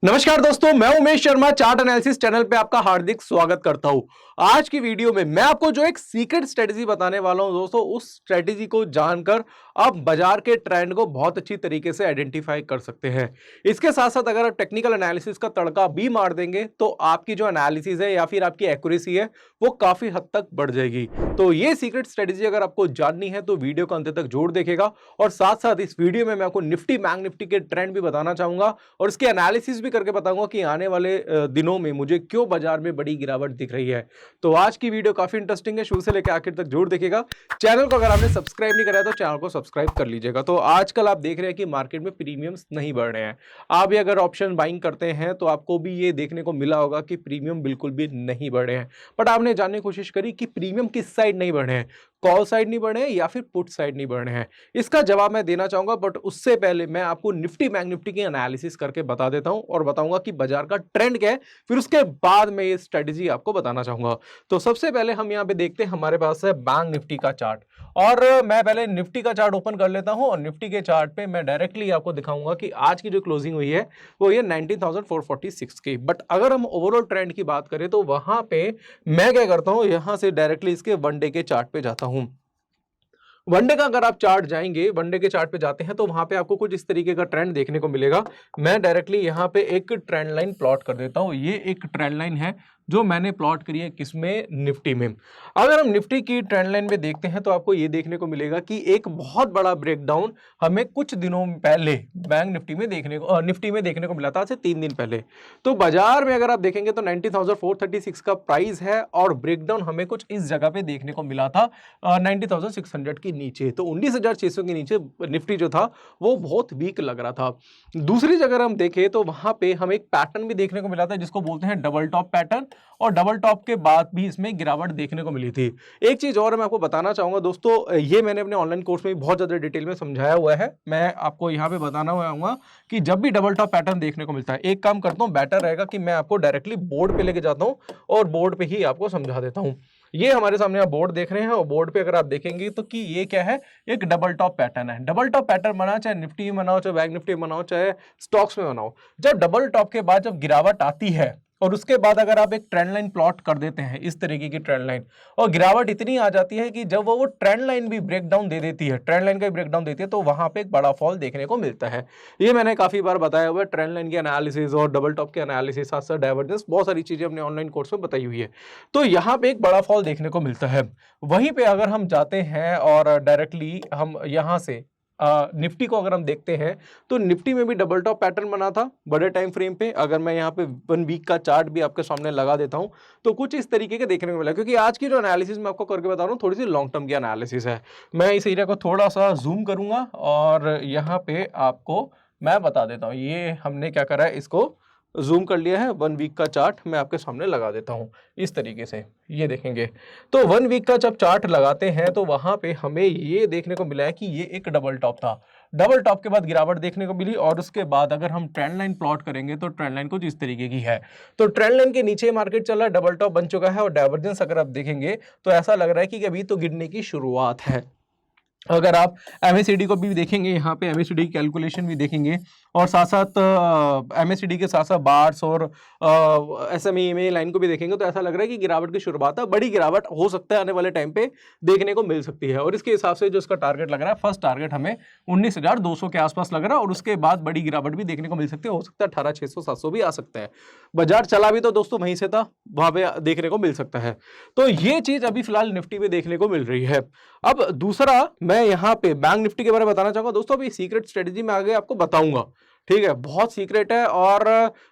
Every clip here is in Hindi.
नमस्कार दोस्तों, मैं Umesh Sharma chart analysis channel पे आपका हार्दिक स्वागत करता हूं। आज की वीडियो में मैं आपको जो एक सीक्रेट स्ट्रेटजी बताने वाला हूं दोस्तों, उस स्ट्रेटजी को जानकर आप बाजार के ट्रेंड को बहुत अच्छी तरीके से आइडेंटिफाई कर सकते हैं। इसके साथ साथ अगर आप टेक्निकल एनालिसिस का तड़का भी मार देंगे तो आपकी जो एनालिसिस है या फिर आपकी एक्यूरेसी है वो काफी हद तक बढ़ जाएगी। तो ये सीक्रेट स्ट्रेटजी अगर आपको जाननी है तो वीडियो को अंत तक जोड़ देखेगा। और साथ साथ इस वीडियो में मैं आपको निफ्टी बैंक निफ्टी के ट्रेंड भी बताना चाहूंगा और इसके एनालिसिस भी करके बताऊंगा कि आने वाले दिनों में मुझे क्यों बाजार में बड़ी गिरावट दिख रही है। तो आज की वीडियो काफी इंटरेस्टिंग है, शुरू से लेकर आखिर तक जरूर देखिएगा। चैनल को अगर आपने सब्सक्राइब नहीं करा है तो चैनल को सब्सक्राइब कर लीजिएगा। तो आजकल आप देख रहे हैं कि मार्केट में प्रीमियम्स नहीं बढ़ रहे हैं। आप भी अगर ऑप्शन बाइंग करते हैं तो आपको भी ये देखने को मिला होगा कि प्रीमियम बिल्कुल भी नहीं बढ़ रहे हैं। बट आपने जानने की कोशिश करी कि प्रीमियम किस साइड नहीं बढ़ रहे हैं, कॉल साइड नहीं बढ़ रहे हैं या फिर पुट साइड नहीं बढ़ रहे हैं। इसका जवाब मैं देना चाहूंगा, बट उससे पहले मैं आपको निफ्टी बैंक निफ्टी की एनालिसिस करके बता देता हूं और बताऊंगा कि बाजार का ट्रेंड क्या है। फिर उसके बाद मैं ये स्ट्रेटजी आपको बताना चाहूंगा। तो सबसे पहले हम यहां पे देखते हैं, हमारे पास है बैंक निफ्टी का चार्ट और मैं पहले निफ्टी का चार्ट ओपन कर लेता हूं और निफ्टी के चार्ट पे मैं डायरेक्टली आपको दिखाऊंगा कि आज की जो क्लोजिंग हुई है वो ये 19,446 की। बट अगर हम ओवरऑल ट्रेंड की बात करें तो वहां पे मैं क्या करता हूं, यहां से डायरेक्टली इसके वन डे के चार्ट पे जाता हूं। वनडे का अगर आप चार्ट जाएंगे, वनडे के चार्ट पे जाते हैं तो वहां पे आपको कुछ इस तरीके का ट्रेंड देखने को मिलेगा। मैं डायरेक्टली यहां पे एक ट्रेंड लाइन प्लॉट कर देता हूं। ये एक ट्रेंड लाइन है जो मैंने प्लॉट करी है किसमें, निफ्टी में। अगर हम निफ्टी की ट्रेंड लाइन में देखते हैं तो आपको ये देखने को मिलेगा कि एक बहुत बड़ा ब्रेकडाउन हमें कुछ दिनों पहले बैंक निफ्टी में देखने को मिला था, आज से 3 दिन पहले। तो बाजार में अगर आप देखेंगे तो 90,436 का प्राइस है और ब्रेकडाउन हमें कुछ इस जगह पे देखने को मिला था 90,600 के नीचे। तो 19,600 के नीचे निफ्टी जो था वो बहुत वीक लग रहा था। दूसरी जगह हम देखें तो वहां पे हम एक पैटर्न भी देखने को मिला था जिसको बोलते हैं डबल टॉप पैटर्न, और डबल टॉप के बाद भी इसमें गिरावट देखने को मिली थी। एक चीज और मैं आपको बताना चाहूंगा दोस्तों, ये मैंने अपने ऑनलाइन कोर्स में बहुत ज्यादा डिटेल में समझाया हुआ है। मैं आपको यहाँ पे बताना चाहूंगा कि जब भी डबल टॉप पैटर्न देखने को मिलता है, एक काम करता हूँ, बेटर रहेगा कि मैं आपको डायरेक्टली बोर्ड पे लेके जाता हूँ और बोर्ड पे ही आपको समझा देता हूँ। ये हमारे सामने आप बोर्ड देख रहे हैं और बोर्ड पे अगर आप देखेंगे तो कि ये क्या है, एक डबल टॉप पैटर्न है। डबल टॉप पैटर्न बना चाहे निफ्टी में बनाओ, चाहे बैंक निफ्टी में बनाओ, चाहे स्टॉक्स में बनाओ, जब डबल टॉप के बाद जब गिरावट आती है और उसके बाद अगर आप एक ट्रेंड लाइन प्लॉट कर देते हैं, इस तरीके की ट्रेंड लाइन, और गिरावट इतनी आ जाती है कि जब वो ट्रेंड लाइन भी ब्रेकडाउन दे देती है, ट्रेंड लाइन का भी ब्रेकडाउन देती है, तो वहां पे एक बड़ा फॉल देखने को मिलता है। ये मैंने काफी बार बताया हुआ है, ट्रेंड लाइन की एनालिसिस और डबल टॉप के एनालिसिस, साथ साथ डाइवर्जेंस, बहुत सारी चीजें अपने ऑनलाइन कोर्स में बताई हुई है। तो यहाँ पे एक बड़ा फॉल देखने को मिलता है। वहीं पे अगर हम जाते हैं और डायरेक्टली हम यहाँ से निफ्टी को अगर हम देखते हैं तो निफ्टी में भी डबल टॉप पैटर्न बना था बड़े टाइम फ्रेम पे। अगर मैं यहाँ पे 1 वीक का चार्ट भी आपके सामने लगा देता हूं तो कुछ इस तरीके के देखने को मिला, क्योंकि आज की जो एनालिसिस मैं आपको करके बता रहा हूँ थोड़ी सी लॉन्ग टर्म की एनालिसिस है। मैं इस एरिया को थोड़ा सा जूम करूंगा और यहाँ पे आपको मैं बता देता हूँ, ये हमने क्या करा है, इसको जूम कर लिया है। 1 वीक का चार्ट मैं आपके सामने लगा देता हूं इस तरीके से, ये देखेंगे। तो 1 वीक का जब चार्ट लगाते हैं तो वहां पे हमें ये देखने को मिला है कि ये एक डबल टॉप था। डबल टॉप के बाद गिरावट देखने को मिली और उसके बाद अगर हम ट्रेंड लाइन प्लॉट करेंगे तो ट्रेंड लाइन कुछ इस तरीके की है। तो ट्रेंड लाइन के नीचे मार्केट चल रहा है, डबल टॉप बन चुका है और डाइवर्जेंस अगर आप देखेंगे तो ऐसा लग रहा है कि अभी तो गिरने की शुरुआत है। अगर आप एमएससीडी को भी देखेंगे, यहाँ पे एमएससीडी की कैलकुलेशन भी देखेंगे और साथ साथ एमएससीडी के साथ साथ बार्स और एसएमई लाइन को भी देखेंगे तो ऐसा लग रहा है कि गिरावट की शुरुआत है। बड़ी गिरावट हो सकता है आने वाले टाइम पे देखने को मिल सकती है और इसके हिसाब से जो इसका टारगेट लग रहा है, फर्स्ट टारगेट हमें 19,200 के आसपास लग रहा है और उसके बाद बड़ी गिरावट भी देखने को मिल सकती है। हो सकता है 18,600-700 भी आ सकता है। बाजार चला भी तो दोस्तों वहीं से था, वहां पे देखने को मिल सकता है। तो ये चीज अभी फिलहाल निफ्टी में देखने को मिल रही है। अब दूसरा मैं यहाँ पे बैंक निफ्टी के बारे में बताना चाहूंगा दोस्तों। अभी सीक्रेट स्ट्रेटजी में आगे आपको बताऊंगा, ठीक है, बहुत सीक्रेट है और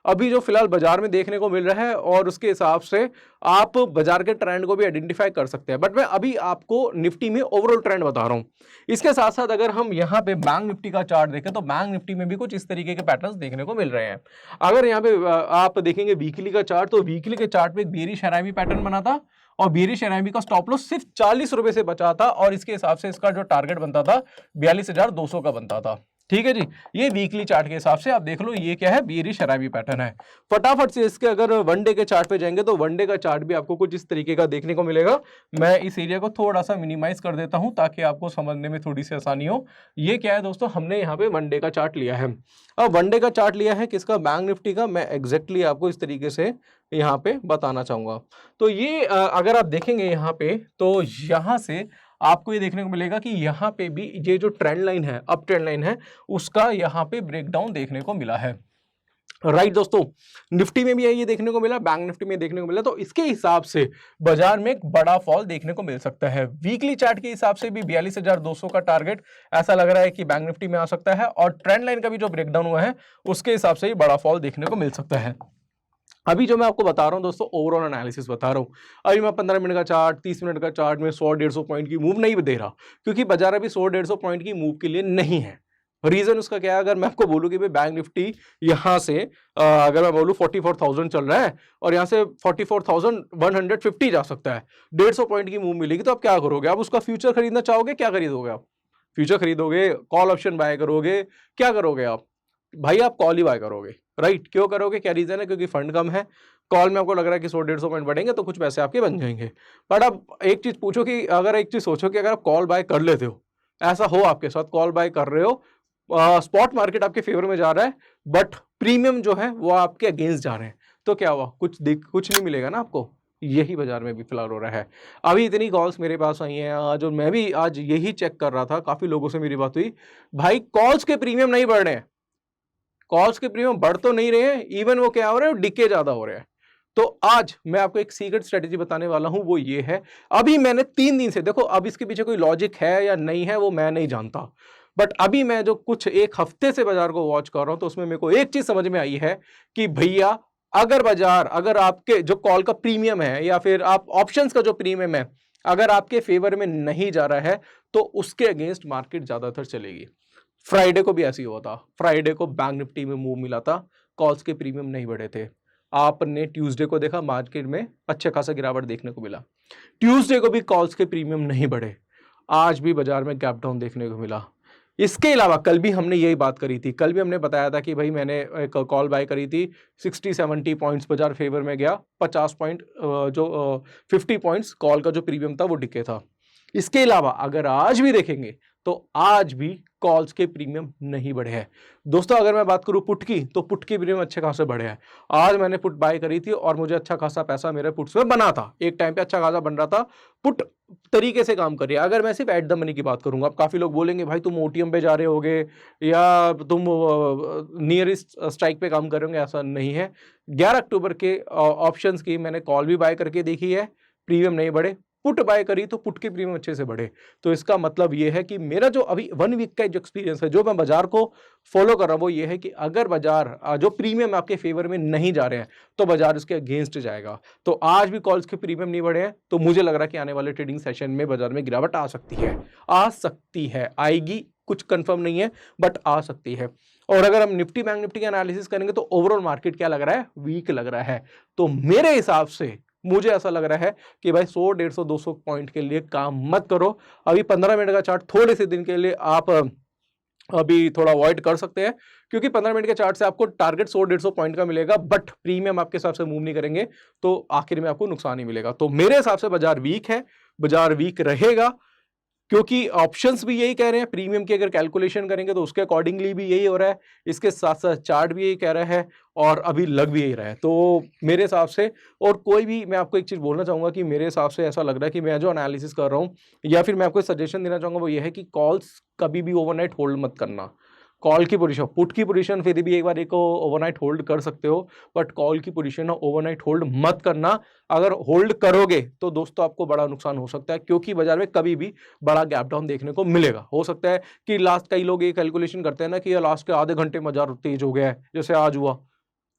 अभी जो फिलहाल बाजार में देखने को मिल रहा है और उसके हिसाब से आप बाजार के ट्रेंड को भी आइडेंटिफाई कर सकते हैं। बट मैं अभी आपको निफ्टी में ओवरऑल ट्रेंड बता रहा हूं। इसके साथ साथ अगर हम यहाँ पे बैंक निफ्टी का चार्ट देखें तो बैंक निफ्टी में भी कुछ इस तरीके के पैटर्न्स देखने को मिल रहे हैं। अगर यहाँ पे आप देखेंगे वीकली का चार्ट, तो वीकली के चार्ट पे एक बेयरिश हरामी पैटर्न बना था और बेयरिश हरामी का स्टॉप लॉस सिर्फ 40 रुपए से बचा था और इसके हिसाब से इसका जो टारगेट बनता था 42,200 का बनता था। ठीक है जी। ये वीकली चार्ट के हिसाब से आप देख लो, ये क्या है, बेयरिश अराइवी पैटर्न है। फटाफट से इसके अगर वन डे के चार्ट पे जाएंगे तो वन डे का चार्ट भी आपको कुछ इस तरीके का देखने को मिलेगा। मैं इस एरिया को थोड़ा सा मिनिमाइज कर देता हूं ताकि आपको समझने में थोड़ी सी आसानी हो। ये क्या है दोस्तों, हमने यहाँ पे वन डे का चार्ट लिया है। अब वन डे का चार्ट लिया है किसका, बैंक निफ्टी का। मैं एग्जैक्टली आपको इस तरीके से यहाँ पे बताना चाहूंगा। तो ये अगर आप देखेंगे यहाँ पे, तो यहाँ से आपको ये देखने को मिलेगा कि यहाँ पे भी ये जो ट्रेंड लाइन है, अप ट्रेंड लाइन है, उसका यहाँ पे ब्रेकडाउन देखने को मिला है। राइट दोस्तों, निफ्टी में भी ये देखने को मिला, बैंक निफ्टी में देखने को मिला। तो इसके हिसाब से बाजार में एक बड़ा फॉल देखने को मिल सकता है। वीकली चार्ट के हिसाब से भी 42,200 का टारगेट ऐसा लग रहा है कि बैंक निफ्टी में आ सकता है, और ट्रेंड लाइन का भी जो ब्रेकडाउन हुआ है उसके हिसाब से ही बड़ा फॉल देखने को मिल सकता है। अभी जो मैं आपको बता रहा हूं दोस्तों, ओवरऑल एनालिसिस बता रहा हूं। अभी मैं 15 मिनट का चार्ट, 30 मिनट का चार्ट में 100-150 पॉइंट की मूव नहीं दे रहा, क्योंकि बाजार अभी 100-150 पॉइंट की मूव के लिए नहीं है। रीजन उसका क्या है, अगर मैं आपको बोलूं कि भाई बैंक निफ्टी यहां से अगर मैं बोलूं 44,000 चल रहा है और यहां से 44,150 जा सकता है, 150 पॉइंट की मूव मिलेगी, तो आप क्या करोगे? आप उसका फ्यूचर खरीदना चाहोगे? क्या खरीदोगे आप? फ्यूचर खरीदोगे, कॉल ऑप्शन बाय करोगे, क्या करोगे आप? भाई आप कॉल ही बाय करोगे। राइट, क्यों करोगे? क्या रीजन है? क्योंकि फंड कम है। कॉल में आपको लग रहा है कि 100-150 पॉइंट बढ़ेंगे तो कुछ पैसे आपके बन जाएंगे। बट आप एक चीज पूछो कि अगर एक चीज सोचो कि अगर आप कॉल बाय कर लेते हो, ऐसा हो आपके साथ, कॉल बाय कर रहे हो, स्पॉट मार्केट आपके फेवर में जा रहा है, बट प्रीमियम जो है वो आपके अगेंस्ट जा रहे हैं, तो क्या हुआ? कुछ नहीं मिलेगा ना आपको। यही बाजार में भी फिलहाल हो रहा है। अभी इतनी कॉल्स मेरे पास आई हैं आज, और मैं भी आज यही चेक कर रहा था, काफी लोगों से मेरी बात हुई, भाई कॉल्स के प्रीमियम नहीं बढ़ रहे हैं। कॉल्स के प्रीमियम बढ़ तो नहीं रहे हैं, इवन वो क्या हो रहे हैं, डिके ज्यादा हो रहे हैं। तो आज मैं आपको एक सीक्रेट स्ट्रेटेजी बताने वाला हूं, वो ये है। अभी मैंने 3 दिन से, देखो अब इसके पीछे कोई लॉजिक है या नहीं है वो मैं नहीं जानता, बट अभी मैं जो कुछ एक हफ्ते से बाजार को वॉच कर रहा हूं, तो उसमें मेरे को एक चीज समझ में आई है कि भैया अगर आपके जो कॉल का प्रीमियम है या फिर आप ऑप्शंस का जो प्रीमियम है, अगर आपके फेवर में नहीं जा रहा है, तो उसके अगेंस्ट मार्केट ज्यादातर चलेगी। फ्राइडे को भी ऐसी हुआ था। फ्राइडे को बैंक निफ्टी में मूव मिला था, कॉल्स के प्रीमियम नहीं बढ़े थे। आपने ट्यूसडे को देखा, मार्केट में अच्छा खासा गिरावट देखने को मिला। ट्यूसडे को भी कॉल्स के प्रीमियम नहीं बढ़े, आज भी बाजार में गैप डाउन देखने को मिला। इसके अलावा कल भी हमने यही बात करी थी, कल भी हमने बताया था कि भाई मैंने एक कॉल बाय करी थी, 60-70 पॉइंट्स बाजार फेवर में गया, 50 पॉइंट 50 पॉइंट्स कॉल का जो प्रीमियम था वो डिके था। इसके अलावा अगर आज भी देखेंगे तो आज भी कॉल्स के प्रीमियम नहीं बढ़े हैं। दोस्तों अगर मैं बात करूं पुट की, तो पुट के प्रीमियम अच्छे खासे बढ़े हैं। आज मैंने पुट बाय करी थी और मुझे अच्छा खासा पैसा मेरे पुट्स में बना था, एक टाइम पे अच्छा खासा बन रहा था। पुट तरीके से काम कर रही है। अगर मैं सिर्फ एट द मनी की बात करूंगा, अब काफी लोग बोलेंगे भाई तुम ओटीएम पे जा रहे होगे या तुम नियरेस्ट स्ट्राइक पे काम कर रहे होंगे, ऐसा नहीं है। 11 अक्टूबर के ऑप्शंस की मैंने कॉल भी बाय करके देखी है, प्रीमियम नहीं बढ़े। पुट बाय करी तो पुट के प्रीमियम अच्छे से बढ़े। तो इसका मतलब यह है कि मेरा जो अभी 1 वीक का जो एक्सपीरियंस है, जो मैं बाजार को फॉलो कर रहा हूं, वो ये है कि अगर बाजार जो प्रीमियम आपके फेवर में नहीं जा रहे हैं तो बाजार उसके अगेंस्ट जाएगा। तो आज भी कॉल्स के प्रीमियम नहीं बढ़े हैं, तो मुझे लग रहा है कि आने वाले ट्रेडिंग सेशन में बाजार में गिरावट आ सकती है, आएगी, कुछ कंफर्म नहीं है बट आ सकती है। और अगर हम निफ्टी बैंक निफ्टी का एनालिसिस करेंगे तो ओवरऑल मार्केट क्या लग रहा है, वीक लग रहा है। तो मेरे हिसाब से मुझे ऐसा लग रहा है कि भाई 100, 150, 200 पॉइंट के लिए काम मत करो। अभी 15 मिनट का चार्ट थोड़े से दिन के लिए आप अभी थोड़ा अवॉइड कर सकते हैं, क्योंकि 15 मिनट के चार्ट से आपको टारगेट 100-150 पॉइंट का मिलेगा, बट प्रीमियम आपके हिसाब से मूव नहीं करेंगे तो आखिर में आपको नुकसान ही मिलेगा। तो मेरे हिसाब से बाजार वीक है, बाजार वीक रहेगा, क्योंकि ऑप्शंस भी यही कह रहे हैं। प्रीमियम की अगर कैलकुलेशन करेंगे तो उसके अकॉर्डिंगली भी यही हो रहा है, इसके साथ साथ चार्ट भी यही कह रहा है और अभी लग भी यही रहा है। तो मेरे हिसाब से, और कोई भी, मैं आपको एक चीज़ बोलना चाहूँगा कि मेरे हिसाब से ऐसा लग रहा है कि मैं जो एनालिसिस कर रहा हूँ, या फिर मैं आपको सजेशन देना चाहूँगा, वो ये है कि कॉल्स कभी भी ओवरनाइट होल्ड मत करना। कॉल की पोजीशन, पुट की पोजीशन फिर भी एक बार एक ओवरनाइट होल्ड कर सकते हो, बट कॉल की पोजीशन ओवरनाइट होल्ड मत करना। अगर होल्ड करोगे तो दोस्तों आपको बड़ा नुकसान हो सकता है, क्योंकि बाजार में कभी भी बड़ा गैप डाउन देखने को मिलेगा। हो सकता है कि लास्ट, कई लोग ये कैलकुलेशन करते हैं ना कि लास्ट के आधे घंटे में बाजार तेज हो गया है, जैसे आज हुआ,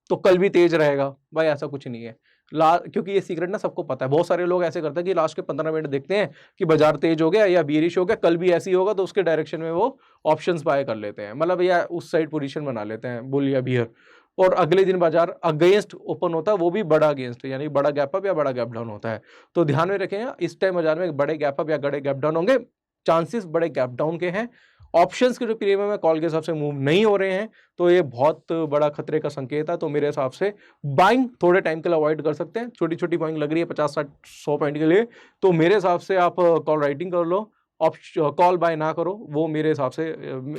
तो कल भी तेज रहेगा। भाई ऐसा कुछ नहीं है। क्योंकि ये सीक्रेट ना सबको पता है। बहुत सारे लोग ऐसे करते हैं कि लास्ट के 15 मिनट देखते हैं कि बाजार तेज हो गया या बेरिश हो गया, कल भी ऐसी होगा, तो उसके डायरेक्शन में वो ऑप्शंस बाय कर लेते हैं, मतलब या उस साइड पोजीशन बना लेते हैं, बुल या बियर, और अगले दिन बाजार अगेंस्ट ओपन होता है, वो भी बड़ा अगेंस्ट, यानी बड़ा गैप अप या बड़ा गैप डाउन होता है। तो ध्यान में रखें, इस टाइम बाजार में बड़े गैप अप या बड़े गैप डाउन होंगे, चांसेस बड़े गैप डाउन के हैं। ऑप्शंस के जो प्रीमियम है कॉल के हिसाब से मूव नहीं हो रहे हैं, तो ये बहुत बड़ा खतरे का संकेत है। तो मेरे हिसाब से बाइंग थोड़े टाइम के लिए अवॉइड कर सकते हैं। छोटी छोटी बाइंग लग रही है 50-60-100 पॉइंट के लिए, तो मेरे हिसाब से आप कॉल राइटिंग कर लो, कॉल बाय ना करो, वो मेरे हिसाब से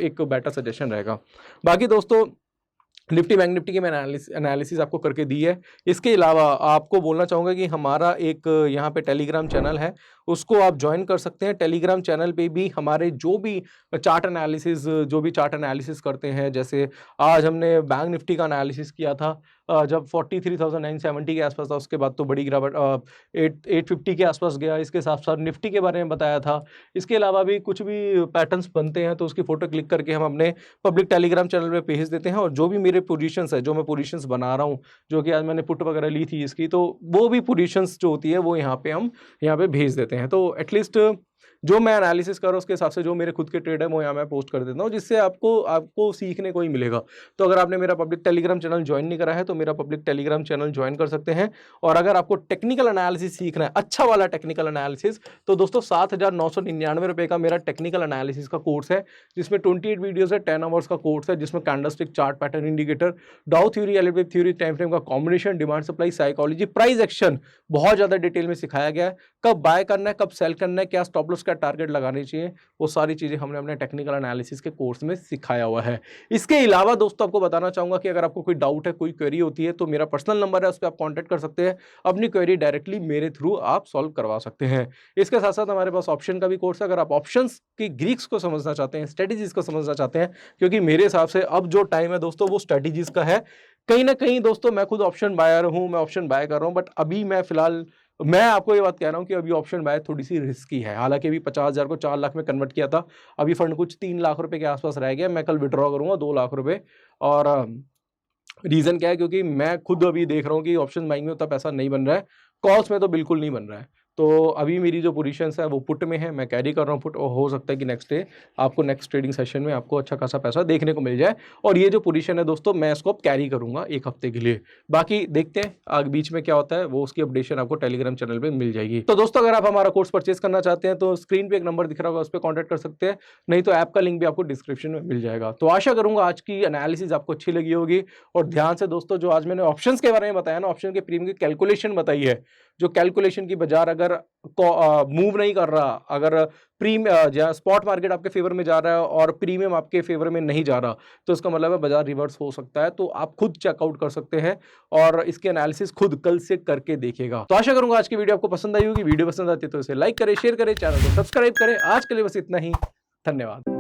एक बेटर सजेशन रहेगा। बाकी दोस्तों निफ्टी बैंक निफ्टी की मैं एनालिसिस आपको करके दी है। इसके अलावा आपको बोलना चाहूँगा कि हमारा एक यहाँ पे टेलीग्राम चैनल है, उसको आप ज्वाइन कर सकते हैं। टेलीग्राम चैनल पे भी हमारे जो भी चार्ट एनालिसिस करते हैं, जैसे आज हमने बैंक निफ्टी का एनालिसिस किया था जब 43,970 के आसपास था, उसके बाद तो बड़ी गिरावट 850 के आसपास गया। इसके साथ साथ निफ्टी के बारे में बताया था। इसके अलावा भी कुछ भी पैटर्न्स बनते हैं तो उसकी फोटो क्लिक करके हम अपने पब्लिक टेलीग्राम चैनल पे भेज देते हैं। और जो भी मेरे पोजीशंस है, जो मैं पोजीशंस बना रहा हूँ, जो कि आज मैंने पुट वगैरह ली थी इसकी, तो वो भी पोजीशंस जो होती है वो यहाँ पे भेज देते हैं। तो एटलीस्ट जो मैं एनालिसिस कर रहा हूँ उसके हिसाब से जो मेरे खुद के ट्रेड है वो यहाँ मैं पोस्ट कर देता हूँ, जिससे आपको सीखने को ही मिलेगा। तो अगर आपने मेरा पब्लिक टेलीग्राम चैनल ज्वाइन नहीं करा है तो मेरा पब्लिक टेलीग्राम चैनल ज्वाइन कर सकते हैं। और अगर आपको टेक्निकल एनालिसिस सीखना है, अच्छा वाला टेक्निकल एनालिसिस, तो दोस्तों 7,999 रुपये का मेरा टेक्निकल एनालिसिस का कोर्स है, जिसमें 28 वीडियोज है, 10 आवर्स का कोर्स है, जिसमें candlestick, chart pattern, indicator, Dow theory, Elliott wave theory, time frame का combination, demand supply, psychology, price action बहुत ज्यादा डिटेल में सिखाया गया है। कब बाय करना है, कब सेल करना है, क्या स्टॉप लॉस, क्या टारगेट लगानी चाहिए, वो सारी चीजें हमने अपने टेक्निकल एनालिसिस के कोर्स में सिखाया हुआ है। इसके अलावा दोस्तों आपको बताना चाहूंगा कि अगर आपको कोई डाउट है, कोई क्वेरी होती है, तो मेरा पर्सनल नंबर है, उस पर आप कॉन्टैक्ट कर सकते हैं। अपनी क्वेरी डायरेक्टली मेरे थ्रू आप सॉल्व करवा सकते हैं। इसके साथ साथ हमारे पास ऑप्शन का भी कोर्स है। अगर आप ऑप्शंस की ग्रीक्स को समझना चाहते हैं, स्ट्रेटेजीज को समझना चाहते हैं, क्योंकि मेरे हिसाब से अब जो टाइम है दोस्तों वो स्ट्रेटेजीज का है। कहीं ना कहीं दोस्तों मैं खुद ऑप्शन बायर हूं, मैं ऑप्शन बाय कर रहा हूं, बट अभी मैं आपको ये बात कह रहा हूं कि अभी ऑप्शन बाय थोड़ी सी रिस्की है। हालांकि अभी 50,000 को 4 लाख में कन्वर्ट किया था, अभी फंड कुछ 3 लाख रुपए के आसपास रह गया। मैं कल विड्रॉ करूंगा 2 लाख रुपए। और रीजन क्या है, क्योंकि मैं खुद अभी देख रहा हूँ कि ऑप्शन बाइंग में उतना पैसा नहीं बन रहा है, कॉल्स में तो बिल्कुल नहीं बन रहा है। तो अभी मेरी जो पोजीशंस है वो पुट में है, मैं कैरी कर रहा हूँ पुट, और हो सकता है कि नेक्स्ट डे आपको नेक्स्ट ट्रेडिंग सेशन में आपको अच्छा खासा पैसा देखने को मिल जाए। और ये जो पोजीशन है दोस्तों मैं इसको कैरी करूंगा 1 हफ्ते के लिए। बाकी देखते हैं आगे बीच में क्या होता है, वो उसकी अपडेशन आपको टेलीग्राम चैनल पे मिल जाएगी। तो दोस्तों अगर आप हमारा कोर्स परचेज करना चाहते हैं तो स्क्रीन पे एक नंबर दिख रहा होगा, उस पर कॉन्टैक्ट कर सकते हैं, नहीं तो ऐप का लिंक भी आपको डिस्क्रिप्शन में मिल जाएगा। तो आशा करूंगा आज की एनालिसिस आपको अच्छी लगी होगी। और ध्यान से दोस्तों, जो आज मैंने ऑप्शंस के बारे में बताया ना, ऑप्शन के प्रीमियम की कैलकुलेशन बताई है, जो कैलकुलेशन की बाजार अगर मूव नहीं कर रहा, अगर प्रीमियम स्पॉट मार्केट आपके फेवर में जा रहा है और प्रीमियम आपके फेवर में नहीं जा रहा, तो इसका मतलब है बाजार रिवर्स हो सकता है। तो आप खुद चेकआउट कर सकते हैं और इसके एनालिसिस खुद कल से करके देखिएगा। तो आशा करूंगा आज की वीडियो आपको पसंद आई होगी। वीडियो पसंद आती है तो इसे लाइक करें, शेयर करें, चैनल को सब्सक्राइब करें। आज के लिए बस इतना ही, धन्यवाद।